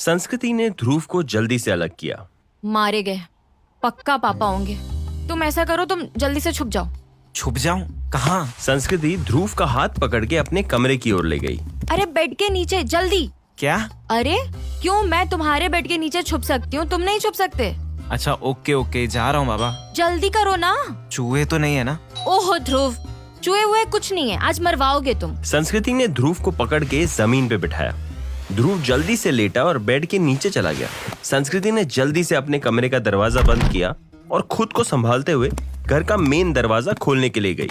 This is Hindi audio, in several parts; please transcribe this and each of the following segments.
संस्कृति ने ध्रुव को जल्दी से अलग किया। मारे गए, पक्का पापा होंगे। तुम ऐसा करो, तुम जल्दी से छुप जाओ। छुप जाऊं? कहाँ? संस्कृति ध्रुव का हाथ पकड़ के अपने कमरे की ओर ले गई। अरे बेड के नीचे, जल्दी। क्या? अरे क्यों, मैं तुम्हारे बेड के नीचे छुप सकती हूँ, तुम नहीं छुप सकते? अच्छा ओके जा रहा हूँ बाबा। जल्दी करो ना। चूहे तो नहीं है ना? ओहो ध्रुव, चूहे हुए कुछ नहीं है, आज मरवाओगे तुम। संस्कृति ने ध्रुव को पकड़ के जमीन पे बिठाया। ध्रुव जल्दी से लेटा और बेड के नीचे चला गया। संस्कृति ने जल्दी से अपने कमरे का दरवाजा बंद किया और खुद को संभालते हुए घर का मेन दरवाजा खोलने के लिए गई।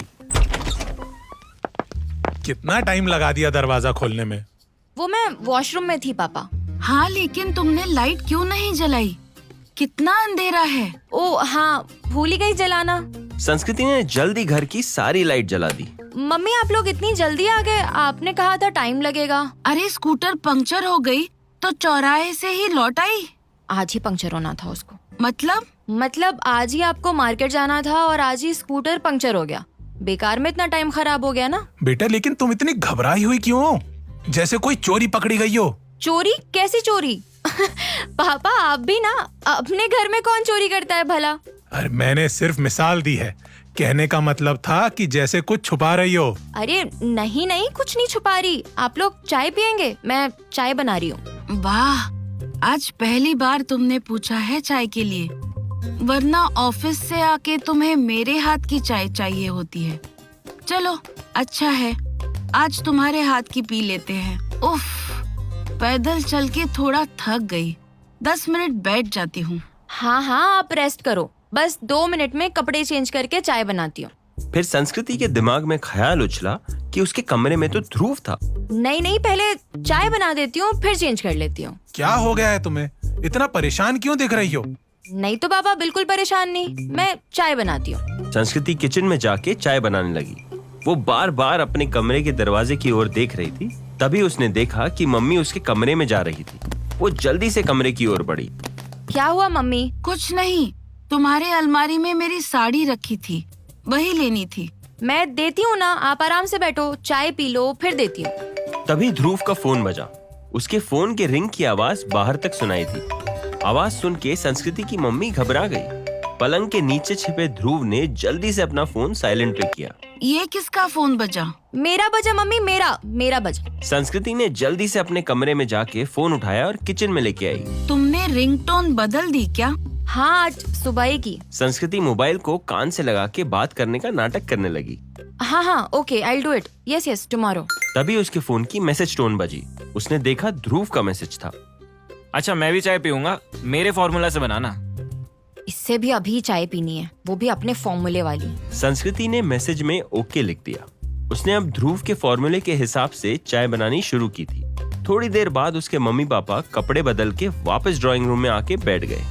कितना टाइम लगा दिया दरवाजा खोलने में? वो मैं वॉशरूम में थी पापा। हाँ, लेकिन तुमने लाइट क्यों नहीं जलाई? कितना अंधेरा है। ओ हाँ, भूल ही गई जलाना। संस्कृति ने जल्दी घर की सारी लाइट जला दी। मम्मी आप लोग इतनी जल्दी आ गए, आपने कहा था टाइम लगेगा। अरे स्कूटर पंक्चर हो गई तो चौराहे से ही लौट आई। आज ही पंक्चर होना था उसको। मतलब आज ही आपको मार्केट जाना था और आज ही स्कूटर पंक्चर हो गया। बेकार में इतना टाइम खराब हो गया ना। बेटा लेकिन तुम इतनी घबराई हुई क्यों हो? जैसे कोई चोरी पकड़ी गई हो। चोरी? कैसी चोरी? पापा आप भी ना, अपने घर में कौन चोरी करता है भला? अरे मैंने सिर्फ मिसाल दी है, कहने का मतलब था कि जैसे कुछ छुपा रही हो। अरे नहीं कुछ नहीं छुपा रही। आप लोग चाय पियेंगे? मैं चाय बना रही हूँ। वाह, आज पहली बार तुमने पूछा है चाय के लिए, वरना ऑफिस से आके तुम्हें मेरे हाथ की चाय चाहिए होती है। चलो अच्छा है, आज तुम्हारे हाथ की पी लेते हैं। उफ, पैदल चल के थोड़ा थक गई, 10 मिनट बैठ जाती हूँ। हाँ आप रेस्ट करो, बस 2 मिनट में कपड़े चेंज करके चाय बनाती हूँ। फिर संस्कृति के दिमाग में ख्याल उछला कि उसके कमरे में तो ध्रुव था। नहीं पहले चाय बना देती हूँ, फिर चेंज कर लेती हूँ। क्या हो गया है तुम्हें? इतना परेशान क्यों दिख रही हो? नहीं तो पापा, बिल्कुल परेशान नहीं, मैं चाय बनाती हूँ। संस्कृति किचन में जाके चाय बनाने लगी। वो बार बार अपने कमरे के दरवाजे की ओर देख रही थी। तभी उसने देखा कि मम्मी उसके कमरे में जा रही थी। वो जल्दी से कमरे की ओर बढ़ी। क्या हुआ मम्मी? कुछ नहीं, तुम्हारे अलमारी में मेरी साड़ी रखी थी, वही लेनी थी। मैं देती हूँ ना, आप आराम से बैठो, चाय पी लो, फिर देती हूँ। तभी ध्रुव का फोन बजा। उसके फोन के रिंग की आवाज बाहर तक सुनाई थी। आवाज सुन के संस्कृति की मम्मी घबरा गई। पलंग के नीचे छिपे ध्रुव ने जल्दी से अपना फोन साइलेंट पे किया। ये किसका फोन बजा? मेरा बजा मम्मी, मेरा बजा। संस्कृति ने जल्दी से अपने कमरे में जाके फोन उठाया और किचन में लेके आई। तुमने रिंगटोन बदल दी क्या? हाँ, आज सुबह ही की। संस्कृति मोबाइल को कान से लगा के बात करने का नाटक करने लगी। हाँ okay, I do it, yes tomorrow. तभी उसके फोन की मैसेज टोन बजी। उसने देखा ध्रुव का मैसेज था। अच्छा मैं भी चाय पीऊंगा, मेरे फॉर्मूला से बनाना। इससे भी अभी चाय पीनी है, वो भी अपने फॉर्मूले वाली। संस्कृति ने मैसेज में ओके लिख दिया। उसने अब ध्रुव के फॉर्मूले के हिसाब से चाय बनानी शुरू की थी। थोड़ी देर बाद उसके मम्मी पापा कपड़े बदल के वापस ड्राइंग रूम में आके बैठ गए।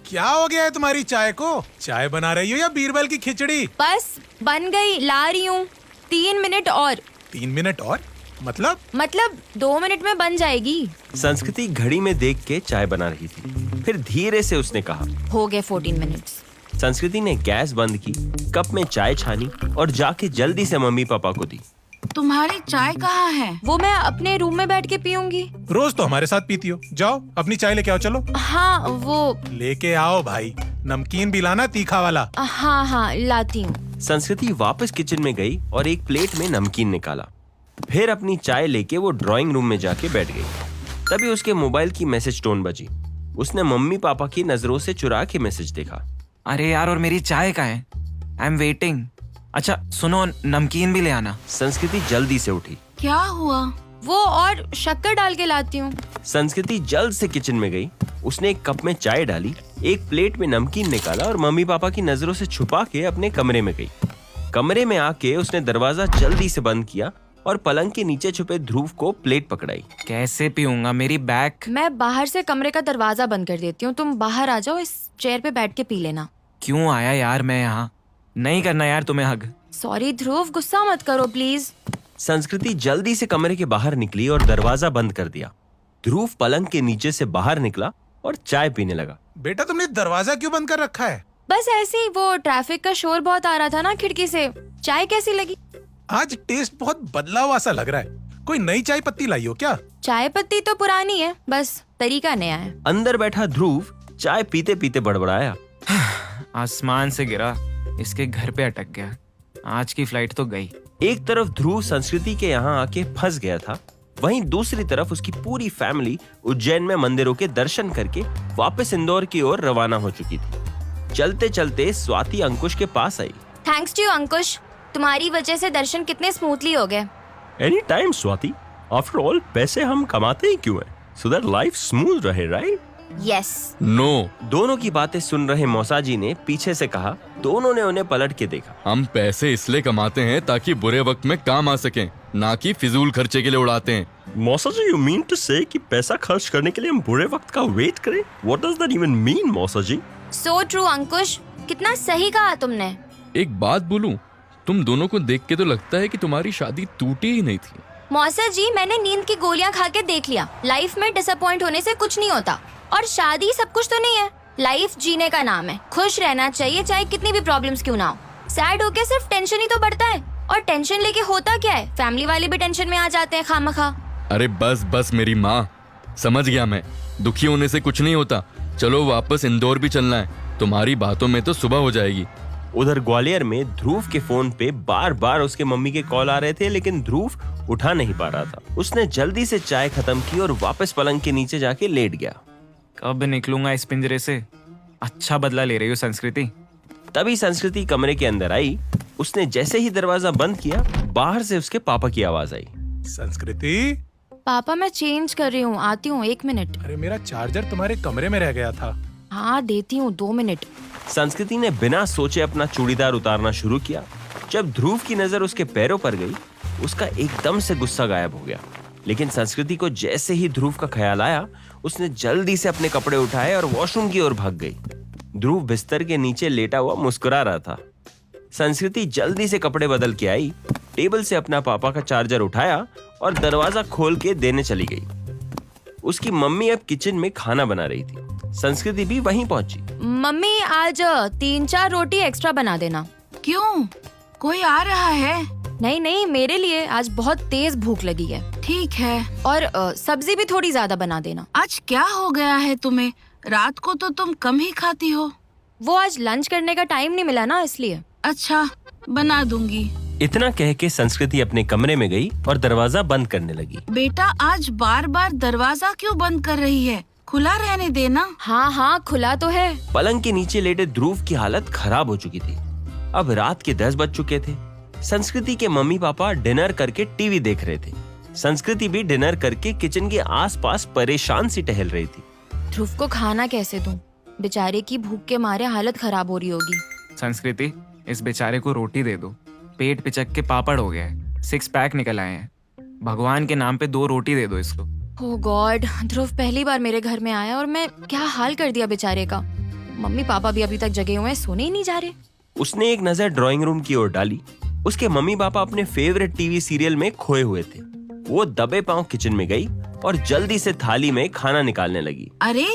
क्या हो गया है तुम्हारी चाय को? चाय बना रही हो या बीरबल की खिचड़ी? बस बन गई, ला रही हूँ। 3 मिनट और। 3 मिनट और? मतलब 2 मिनट में बन जाएगी। संस्कृति घड़ी में देख के चाय बना रही थी। फिर धीरे से उसने कहा, हो गए 14 मिनट्स। संस्कृति ने गैस बंद की, कप में चाय छानी और जाके जल्दी से मम्मी पापा को दी। तुम्हारी चाय कहाँ है? वो मैं अपने रूम में बैठ के पीऊंगी। रोज तो हमारे साथ पीती हो। जाओ अपनी चाय लेके आओ। चलो। हाँ वो लेके आओ भाई, नमकीन भी लाना, तीखा वाला। हाँ लाती हूँ। संस्कृति वापस किचन में गई और एक प्लेट में नमकीन निकाला। फिर अपनी चाय लेके वो ड्राइंग रूम में जाके बैठ गई। तभी उसके मोबाइल की मैसेज टोन बजी। उसने मम्मी पापा की नजरों से चुरा के मैसेज देखा। अरे यार, और मेरी चाय कहाँ है? I am waiting. अच्छा सुनो, नमकीन भी ले आना। संस्कृति जल्दी से उठी। क्या हुआ? वो और शक्कर डाल के लाती हूँ। संस्कृति जल्द से किचन में गई। उसने एक कप में चाय डाली, एक प्लेट में नमकीन निकाला और मम्मी पापा की नजरों से छुपा के अपने कमरे में गई। कमरे में आके उसने दरवाजा जल्दी से बंद किया और पलंग के नीचे छुपे ध्रुव को प्लेट पकड़ाई। कैसे पीऊंगा, मेरी बैग। मैं बाहर से कमरे का दरवाजा बंद कर देती हूँ, तुम बाहर आ जाओ, इस चेयर पे बैठ के पी लेना। क्यों आया यार मैं यहाँ? नहीं करना यार तुम्हें हग। सॉरी ध्रुव, गुस्सा मत करो प्लीज। संस्कृति जल्दी से कमरे के बाहर निकली और दरवाजा बंद कर दिया। ध्रुव पलंग के नीचे से बाहर निकला और चाय पीने लगा। बेटा तुमने दरवाजा क्यों बंद कर रखा है? बस ऐसे ही, वो ट्रैफिक का शोर बहुत आ रहा था ना खिड़की से। चाय कैसी लगी? आज टेस्ट बहुत बदला हुआ सा लग रहा है। कोई नई चाय पत्ती लाई हो क्या? चाय पत्ती तो पुरानी है, बस तरीका नया है। अंदर बैठा ध्रुव चाय पीते पीते बड़बड़ाया। आसमान से गिरा, इसके घर पे अटक गया। आज की फ्लाइट तो गई। एक तरफ ध्रुव संस्कृति के यहाँ आके फंस गया था, वहीं दूसरी तरफ उसकी पूरी फैमिली उज्जैन में मंदिरों के दर्शन करके वापस इंदौर की ओर रवाना हो चुकी थी। चलते चलते स्वाति अंकुश के पास आई। थैंक्स टू यू अंकुश, तुम्हारी वजह से दर्शन कितने स्मूथली हो गए। Any time Swati, after all पैसे हम कमाते ही क्यों हैं? सो दैट लाइफ स्मूथ रहे, राइट? यस। नो, दोनों की बातें सुन रहे मौसाजी ने पीछे से कहा। दोनों ने उन्हें पलट के देखा। हम पैसे इसलिए कमाते हैं ताकि बुरे वक्त में काम आ सकें, ना कि फिजूल खर्चे के लिए उड़ाते हैं। मौसाजी, यू मीन टू से कि पैसा खर्च करने के लिए हम बुरे वक्त का वेट करें? What does that even mean मौसाजी? सो ट्रू अंकुश, कितना सही कहा तुमने। एक बात बोलूं, तुम दोनों को देख के तो लगता है कि तुम्हारी शादी टूटी ही नहीं थी। मौसा जी, मैंने नींद की गोलियां खा के देख लिया, लाइफ में डिसअपॉइंट होने से कुछ नहीं होता। और शादी सब कुछ तो नहीं है, लाइफ जीने का नाम है। खुश रहना चाहिए, चाहे कितनी भी प्रॉब्लम्स क्यों ना हो। सैड होके सिर्फ टेंशन ही तो बढ़ता है, और टेंशन लेके होता क्या है, फैमिली वाले भी टेंशन में आ जाते हैं खामखा। अरे बस बस मेरी माँ, समझ गया मैं। दुखी होने से कुछ नहीं होता। चलो वापस इंदौर भी चलना है, तुम्हारी बातों में तो सुबह हो जाएगी। उधर ग्वालियर में ध्रुव के फोन पे बार बार उसके मम्मी के कॉल आ रहे थे, लेकिन ध्रुव उठा नहीं पा रहा था। उसने जल्दी से चाय खत्म की और वापस पलंग के नीचे जाके लेट गया। कब निकलूंगा इस पिंजरे से? अच्छा बदला ले रही हो संस्कृति। तभी संस्कृति कमरे के अंदर आई। उसने जैसे ही दरवाजा बंद किया, बाहर से उसके पापा की आवाज आई। संस्कृति, पापा मैं चेंज कर रही हूँ, आती हूँ 1 मिनट। अरे मेरा चार्जर तुम्हारे कमरे में रह गया था। हाँ देती हूँ, 2 मिनट। संस्कृति ने बिना सोचे अपना चूड़ीदार उतारना शुरू किया। जब ध्रुव की नजर उसके पैरों पर गई, उसका एकदम से गुस्सा गायब हो गया। लेकिन संस्कृति को जैसे ही ध्रुव का ख्याल आया, उसने जल्दी से अपने कपड़े उठाए और वॉशरूम की ओर भाग गई। ध्रुव बिस्तर के नीचे लेटा हुआ मुस्कुरा रहा था। संस्कृति जल्दी से कपड़े बदल के आई, टेबल से अपना पापा का चार्जर उठाया और दरवाजा खोल के देने चली गई। उसकी मम्मी अब किचन में खाना बना रही थी। संस्कृति भी वहीं पहुंची। मम्मी आज 3-4 रोटी एक्स्ट्रा बना देना। क्यों, कोई आ रहा है? नहीं नहीं, मेरे लिए आज बहुत तेज भूख लगी है। ठीक है। और सब्जी भी थोड़ी ज्यादा बना देना। आज क्या हो गया है तुम्हें? रात को तो तुम कम ही खाती हो। वो आज लंच करने का टाइम नहीं मिला ना, इसलिए। अच्छा, बना दूंगी। इतना कह के संस्कृति अपने कमरे में गई और दरवाजा बंद करने लगी। बेटा, आज बार बार दरवाजा क्यों बंद कर रही है? खुला रहने देना। हाँ हाँ, खुला तो है। पलंग के नीचे लेटे ध्रुव की हालत खराब हो चुकी थी। अब रात के 10 बज चुके थे। संस्कृति के मम्मी पापा डिनर करके टीवी देख रहे थे। संस्कृति भी डिनर करके किचन के आसपास परेशान सी टहल रही थी। ध्रुव को खाना कैसे दूं? बेचारे की भूख के मारे हालत खराब हो रही होगी। संस्कृति, इस बेचारे को रोटी दे दो। पेट पिचक के पापड़ हो गया है, 6 पैक निकल आए हैं। भगवान के नाम पे 2 रोटी दे दो इसको। ओह गॉड, ध्रुव पहली बार मेरे घर में आया और मैं क्या हाल कर दिया बेचारे का। मम्मी पापा भी अभी तक जगे हुए हैं, सोने ही नहीं जा रहे। उसने एक नजर ड्राइंग रूम की ओर डाली। उसके मम्मी पापा अपने फेवरेट टीवी सीरियल में खोए हुए थे। वो दबे पांव किचन में गई और जल्दी से थाली में खाना निकालने लगी। अरे,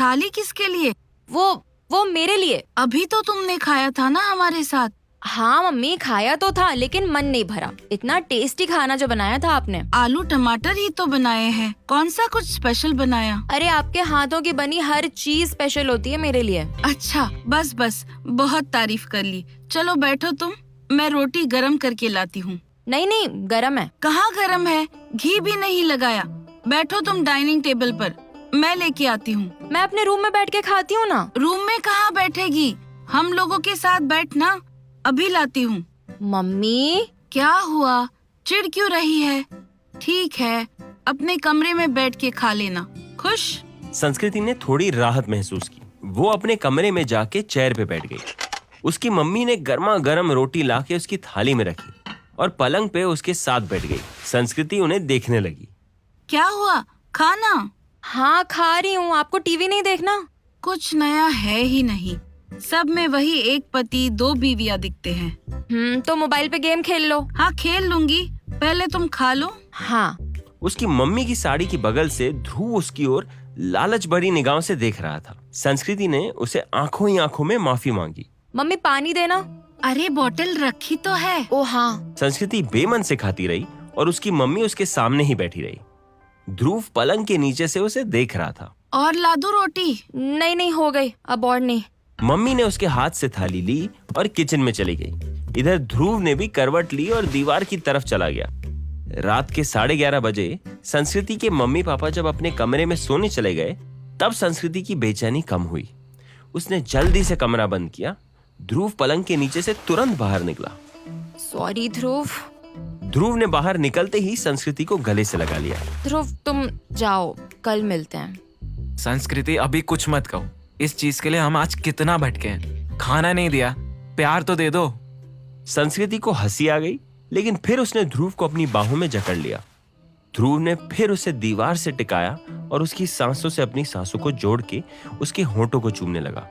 थाली किसके लिए? वो मेरे लिए। अभी तो तुमने खाया था ना हमारे साथ। हाँ मम्मी, खाया तो था, लेकिन मन नहीं भरा। इतना टेस्टी खाना जो बनाया था आपने। आलू टमाटर ही तो बनाए हैं, कौन सा कुछ स्पेशल बनाया? अरे आपके हाथों की बनी हर चीज स्पेशल होती है मेरे लिए। अच्छा, बस बस, बहुत तारीफ कर ली। चलो बैठो तुम, मैं रोटी गरम करके लाती हूँ। नहीं नहीं, गरम है। कहाँ गरम है? घी भी नहीं लगाया। बैठो तुम डाइनिंग टेबल पर, मैं लेके आती हूँ। मैं अपने रूम में बैठ के खाती हूँ ना। रूम में कहाँ बैठेगी? हम लोगों के साथ बैठना, अभी लाती हूँ। मम्मी, क्या हुआ, चिढ़ क्यों रही है? ठीक है, अपने कमरे में बैठ के खा लेना। खुश? संस्कृति ने थोड़ी राहत महसूस की। वो अपने कमरे में जाके चेयर पे बैठ गई। उसकी मम्मी ने गर्मा गर्म रोटी लाके उसकी थाली में रखी और पलंग पे उसके साथ बैठ गई। संस्कृति उन्हें देखने लगी। क्या हुआ, खाना? हाँ खा रही हूँ। आपको टीवी नहीं देखना? कुछ नया है ही नहीं, सब में वही 1 पति 2 बीवियां दिखते हैं। तो मोबाइल पे गेम खेल लो। हाँ खेल लूंगी, पहले तुम खा लो। हाँ। उसकी मम्मी की साड़ी की बगल से ध्रुव उसकी ओर लालच भरी निगाहों से देख रहा था। संस्कृति ने उसे आंखों ही आंखों में माफी मांगी। मम्मी पानी देना। अरे बोतल रखी तो है। ओ हाँ। संस्कृति बेमन से खाती रही और उसकी मम्मी उसके सामने ही बैठी रही। ध्रुव पलंग के नीचे से उसे देख रहा था। और लादू रोटी? नहीं नहीं, हो गई, अब और नहीं। मम्मी ने उसके हाथ से थाली ली और किचन में चली गई। इधर ध्रुव ने भी करवट ली और दीवार की तरफ चला गया। रात के 11:30 बजे संस्कृति के मम्मी पापा जब अपने कमरे में सोने चले गए, तब संस्कृति की बेचैनी कम हुई। उसने जल्दी से कमरा बंद किया। ध्रुव पलंग के नीचे से तुरंत बाहर निकला। सॉरी ध्रुव। ध्रुव ने बाहर निकलते ही संस्कृति को गले से लगा लिया। ध्रुव तुम जाओ, कल मिलते हैं। संस्कृति अभी कुछ मत कहो। इस चीज के लिए हम आज कितना भटके हैं। खाना नहीं दिया, प्यार तो दे दो। संस्कृति को हंसी आ गई, लेकिन फिर उसने ध्रुव को अपनी बाहों में जकड़ लिया। ध्रुव ने फिर उसे दीवार से टिकाया और उसकी सांसों से अपनी सांसों को जोड़ के उसके होंठों को चूमने लगा।